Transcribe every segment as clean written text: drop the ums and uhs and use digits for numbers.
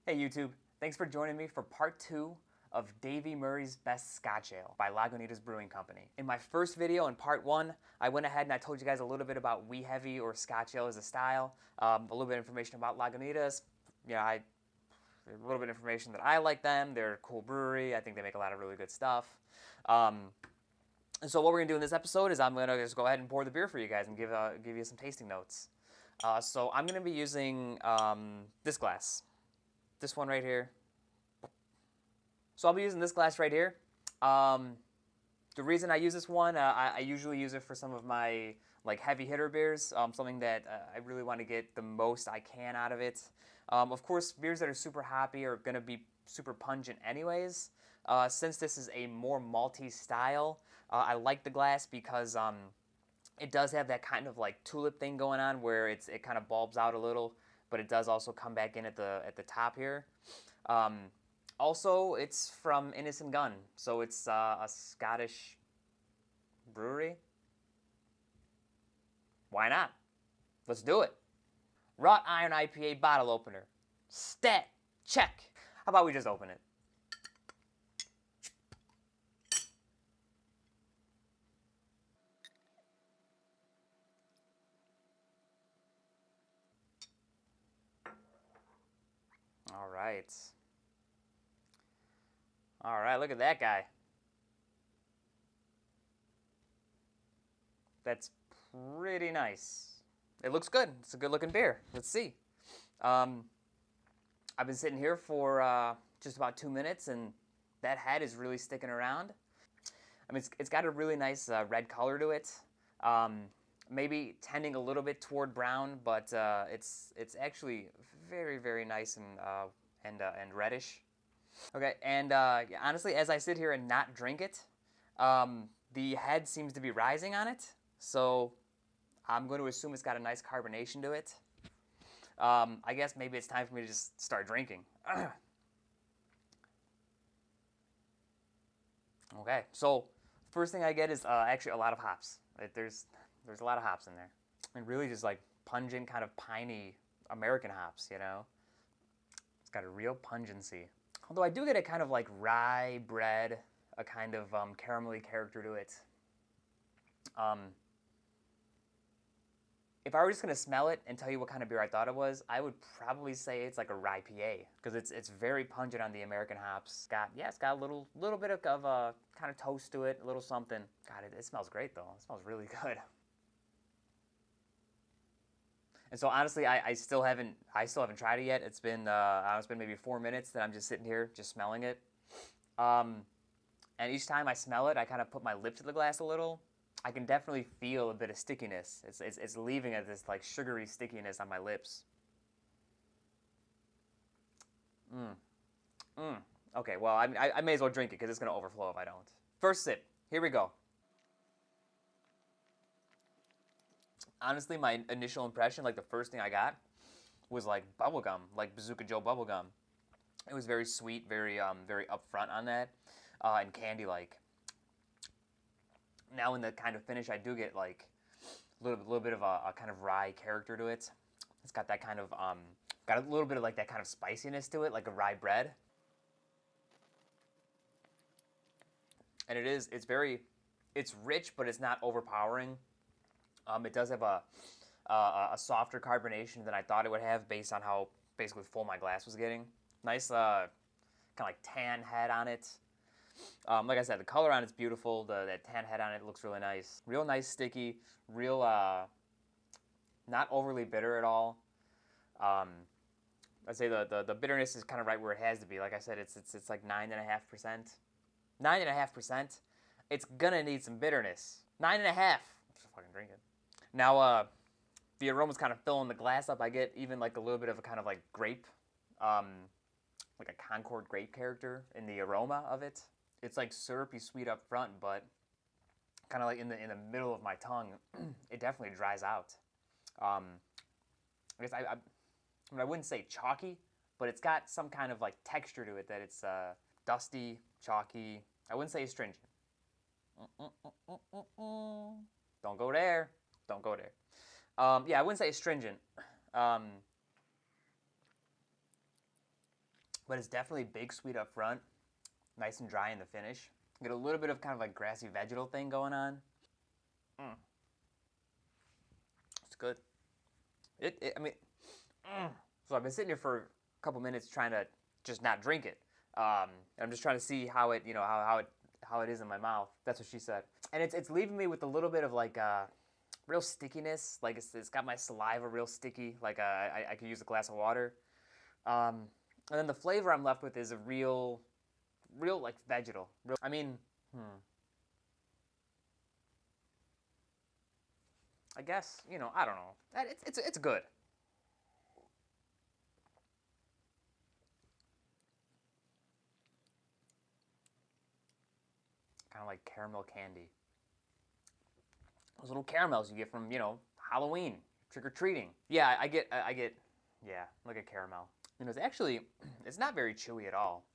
Hey YouTube, thanks for joining me for part 2 of Davey Murray's Best Scotch Ale by Lagunitas Brewing Company. In my first video in part 1, I went ahead and I told you guys a little bit about wee heavy or Scotch Ale as a style, a little bit of information about Lagunitas. A little bit of information that I like them. They're a cool brewery. I think they make a lot of really good stuff. And so what we're gonna do in this episode is I'm gonna just go ahead and pour the beer for you guys and give you some tasting notes. So I'm gonna be using this glass. This one right here. So I'll be using this glass right here. The reason I use this one, I usually use it for some of my like heavy hitter beers, something that I really want to get the most I can out of it. Of course, beers that are super hoppy are going to be super pungent anyways. Since this is a more malty style, I like the glass because it does have that kind of like tulip thing going on where it kind of bulbs out a little, but it does also come back in at the top here. Also, it's from Innocent Gun, so it's a Scottish brewery. Why not? Let's do it. Wrought Iron IPA bottle opener. Stat. Check. How about we just open it? All right. All right, look at that guy. That's pretty nice. It looks good. It's a good looking beer. Let's see. I've been sitting here for just about 2 minutes, and that head is really sticking around. I mean, it's got a really nice red color to it. Maybe tending a little bit toward brown, but it's actually very, very nice and reddish. Okay, and honestly, as I sit here and not drink it, the head seems to be rising on it, so I'm going to assume it's got a nice carbonation to it. I guess maybe it's time for me to just start drinking. Okay, so first thing I get is actually a lot of hops. There's a lot of hops in there, and really just like pungent, kind of piney American hops. You know, it's got a real pungency. Although I do get a kind of like rye bread, a kind of caramelly character to it. If I were just gonna smell it and tell you what kind of beer I thought it was, I would probably say it's like a rye PA because it's very pungent on the American hops. It's got a little bit of a kind of toast to it, a little something. God, it smells great though. It smells really good. And so honestly, I still haven't tried it yet. It's been maybe 4 minutes that I'm just sitting here just smelling it. And each time I smell it, I kind of put my lip to the glass a little. I can definitely feel a bit of stickiness. It's leaving this like sugary stickiness on my lips. Okay, well I may as well drink it because it's gonna overflow if I don't. First sip. Here we go. Honestly, my initial impression, like the first thing I got, was like bubblegum, like Bazooka Joe bubblegum. It was very sweet, very upfront on that, and candy-like. Now in the kind of finish, I do get like a little bit of a kind of rye character to it. It's got that kind of got a little bit of like that kind of spiciness to it, like a rye bread. And it's rich, but it's not overpowering. It does have a softer carbonation than I thought it would have based on how basically full my glass was getting. Nice kind of like tan head on it. Like I said, the color on it's beautiful. That tan head on it looks really nice. Real nice, sticky. Real, not overly bitter at all. I'd say the bitterness is kind of right where it has to be. Like I said, it's like 9.5%. 9.5%. It's gonna need some bitterness. 9.5. Just fucking drink it. Now, the aroma's kind of filling the glass up. I get even like a little bit of a kind of like grape, like a Concord grape character in the aroma of it. It's like syrupy sweet up front, but kind of like in the middle of my tongue, it definitely dries out. I guess I mean, I wouldn't say chalky, but it's got some kind of like texture to it that it's dusty, chalky. I wouldn't say astringent. Don't go there. Don't go there. Yeah, I wouldn't say astringent. but it's definitely big sweet up front, nice and dry in the finish. Get a little bit of kind of like grassy vegetal thing going on. It's good. I mean, so I've been sitting here for a couple minutes trying to just not drink it. I'm just trying to see how it, you know, how it is in my mouth. That's what she said. And it's leaving me with a little bit of like real stickiness. Like it's got my saliva real sticky. Like I could use a glass of water. And then the flavor I'm left with is a real like vegetal. I mean, I guess, you know, I don't know. It's good. Kind of like caramel candy. Those little caramels you get from, you know, Halloween, trick-or-treating. Yeah, I get, yeah, like a caramel. You know, it's not very chewy at all.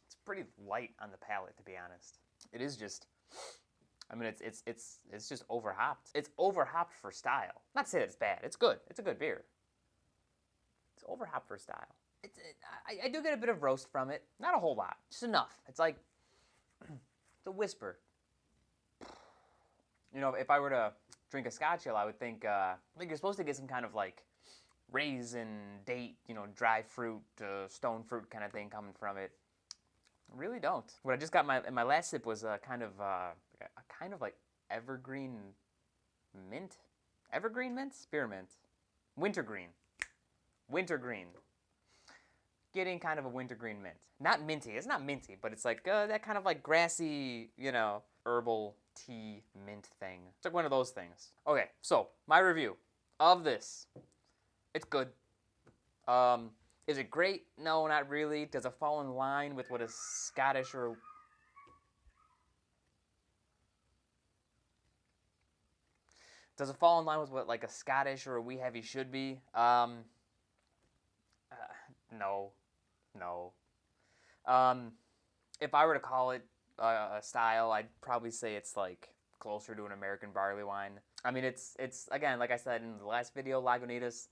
It's pretty light on the palate, to be honest. It is just, I mean, it's just overhopped. It's overhopped for style. Not to say that it's bad. It's good. It's a good beer. It's overhopped for style. I do get a bit of roast from it. Not a whole lot. Just enough. It's like, it's a whisper. You know, if I were to drink a Scotch ale, I would think, you're supposed to get some kind of like raisin, date, you know, dry fruit, stone fruit kind of thing coming from it. I really don't. What I just got in my last sip was a kind of like evergreen mint, evergreen mint, spearmint, wintergreen, wintergreen. Getting kind of a wintergreen mint. Not minty. It's not minty, but it's like that kind of like grassy, you know, herbal tea mint thing. It's like one of those things. Okay, so my review of this. It's good. Is it great? No, not really. Does it fall in line with what a Scottish or... Does it fall in line with what like a Scottish or a wee heavy should be? No. No. If I were to call it a style, I'd probably say it's like closer to an American barley wine. I mean, it's again, like I said in the last video, Lagunitas,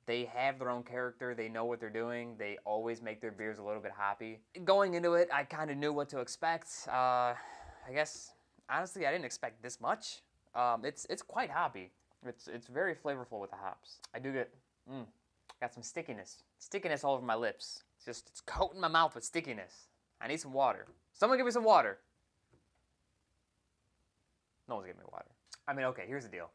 they have their own character. They know what they're doing. They always make their beers a little bit hoppy. Going into it, I kind of knew what to expect. I guess, honestly, I didn't expect this much. It's quite hoppy. It's very flavorful with the hops. I do get, got some stickiness. Stickiness all over my lips. It's coating my mouth with stickiness. I need some water. Someone give me some water. No one's giving me water. I mean, okay, here's the deal.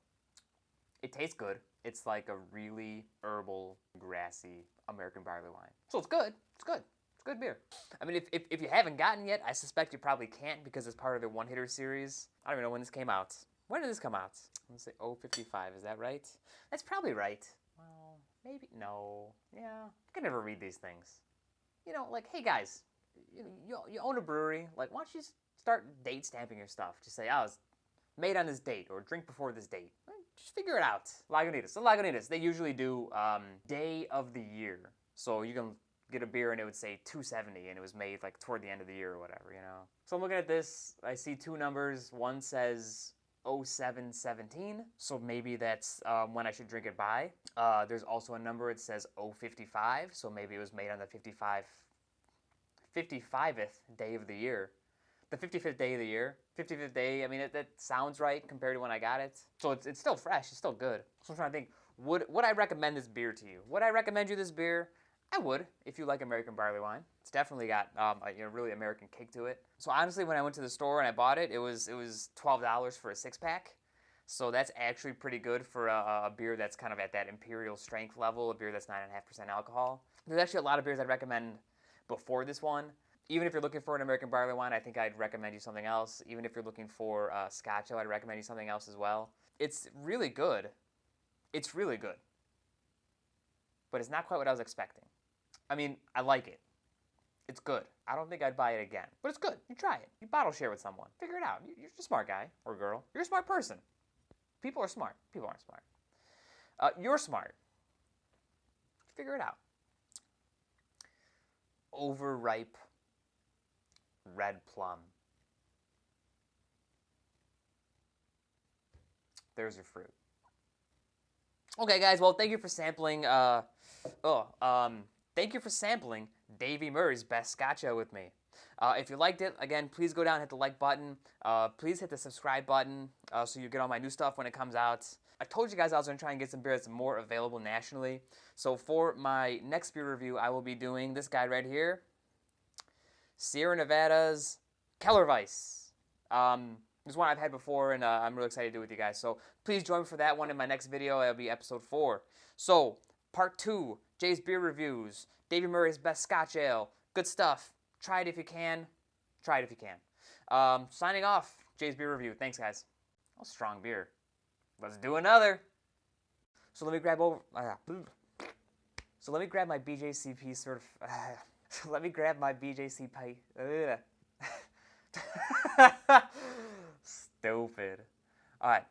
It tastes good. It's like a really herbal, grassy American barley wine. So it's good. It's good. It's a good beer. I mean, if you haven't gotten yet, I suspect you probably can't because it's part of their one-hitter series. I don't even know when this came out. When did this come out? I'm gonna say 055. Is that right? That's probably right. Well, maybe. No. Yeah. I can never read these things. You know, like, hey guys, you own a brewery. Like, why don't you start date stamping your stuff? Just say, oh, it's made on this date or drink before this date. Just figure it out. Lagunitas. So Lagunitas, they usually do day of the year. So you can get a beer and it would say 270 and it was made like toward the end of the year or whatever, you know. So I'm looking at this. I see two numbers. One says 0717, so maybe that's when I should drink it by. There's also a number, it says 055, so maybe it was made on the 55th day of the year. The 55th day of the year. 55th day, I mean, that sounds right compared to when I got it. So it's still fresh, it's still good. So I'm trying to think, would I recommend this beer to you? Would I recommend you this beer? I would, if you like American barley wine. It's definitely got a really American kick to it. So honestly, when I went to the store and I bought it, it was $12 for a 6-pack. So that's actually pretty good for a beer that's kind of at that imperial strength level, a beer that's 9.5% alcohol. There's actually a lot of beers I'd recommend before this one. Even if you're looking for an American barley wine, I think I'd recommend you something else. Even if you're looking for Scotch, I'd recommend you something else as well. It's really good. It's really good. But it's not quite what I was expecting. I mean, I like it. It's good. I don't think I'd buy it again. But it's good. You try it. You bottle share with someone. Figure it out. You're a smart guy or girl. You're a smart person. People are smart. People aren't smart. You're smart. Figure it out. Overripe red plum. There's your fruit. Okay, guys. Well, thank you for sampling. Thank you for sampling Davey Murray's Best Scotch Ale with me. If you liked it, again, please go down and hit the like button. Please hit the subscribe button so you get all my new stuff when it comes out. I told you guys I was going to try and get some beers more available nationally. So for my next beer review, I will be doing this guy right here. Sierra Nevada's Kellerweis. This one I've had before, and I'm really excited to do it with you guys. So please join me for that one in my next video. It'll be episode 4. So, part 2, Jay's Beer Reviews. Davey Murray's Best Scotch Ale. Good stuff. Try it if you can. Try it if you can. Signing off, Jay's Beer Review. Thanks, guys. Oh, strong beer. Let's do another. So let me grab over. So let me grab my BJCP sort of. Let me grab my BJCP. Stupid. All right.